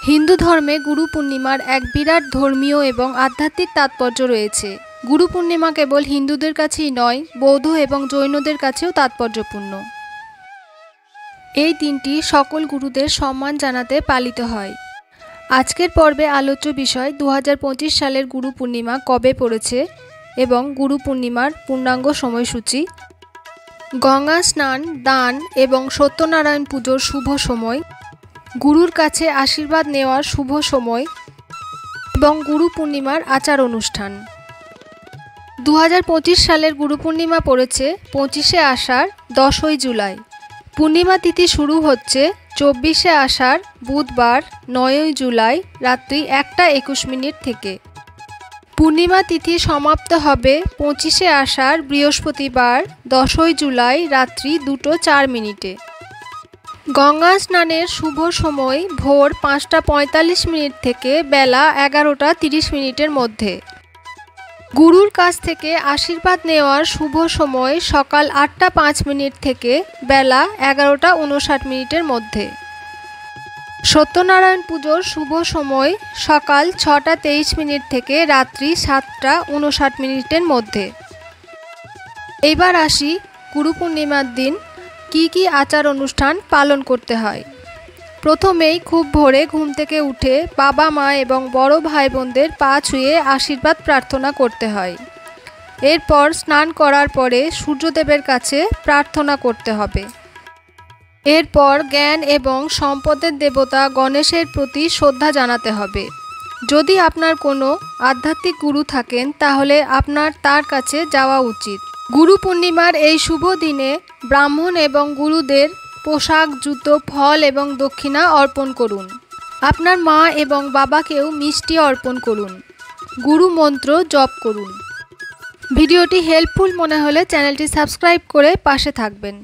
হিন্দু ধর্মে গুরু পূর্ণিমার এক বিরাট ধর্মীয় এবং আধ্যাত্মিক তাৎপর্য রয়েছে। গুরু পূর্ণিমা কেবল হিন্দুদের কাছেই নয়, বৌদ্ধ এবং জৈনদের কাছেও তাৎপর্যপূর্ণ। এই দিনটি সকল গুরুদের সম্মান জানাতে পালিত হয়। আজকের পর্বে আলোচ্য বিষয় 2025 সালের গুরু পূর্ণিমা কবে পড়েছে এবং গুরু পূর্ণিমার পূর্ণাঙ্গ সময়সূচি, গঙ্গা স্নান, দান এবং সত্যনারায়ণ পুজোর শুভ সময়, গুরুর কাছে আশীর্বাদ নেওয়ার শুভ সময় এবং গুরু পূর্ণিমার আচার অনুষ্ঠান। 2025 সালের গুরু পূর্ণিমা পড়েছে 25শে আষাঢ় 10ই জুলাই। পূর্ণিমা তিথি শুরু হচ্ছে 24শে আষাঢ় বুধবার 9ই জুলাই রাত্রি 1:21 থেকে। পূর্ণিমা তিথি সমাপ্ত হবে 25শে আষাঢ় বৃহস্পতিবার 10ই জুলাই রাত্রি 2:04। গঙ্গা স্নানের শুভ সময় ভোর 5:45 থেকে বেলা 11:30 মধ্যে। গুরুর কাছ থেকে আশীর্বাদ নেওয়ার শুভ সময় সকাল 8:05 থেকে বেলা 11:59 মধ্যে। সত্যনারায়ণ পুজোর শুভ সময় সকাল 6:23 থেকে রাত্রি 7:59 মধ্যে। এবার আসি গুরু পূর্ণিমার দিন কি কি আচার অনুষ্ঠান পালন করতে হয়। প্রথমেই খুব ভোরে ঘুম থেকে উঠে বাবা মা এবং বড় ভাই বোনদের পা ছুঁয়ে আশীর্বাদ প্রার্থনা করতে হয়। এরপর স্নান করার পরে সূর্যদেবের কাছে প্রার্থনা করতে হবে। এরপর জ্ঞান এবং সম্পদের দেবতা গণেশের প্রতি শ্রদ্ধা জানাতে হবে। যদি আপনার কোনো আধ্যাত্মিক গুরু থাকেন তাহলে আপনার তার কাছে যাওয়া উচিত। গুরু পূর্ণিমার এই শুভ দিনে ব্রাহ্মণ এবং গুরুদের পোশাক, জুতো, ফল এবং দক্ষিণা অর্পণ করুন। আপনার মা এবং বাবাকেও মিষ্টি অর্পণ করুন। গুরু মন্ত্র জপ করুন। ভিডিওটি হেল্পফুল মনে হলে চ্যানেলটি সাবস্ক্রাইব করে পাশে থাকবেন।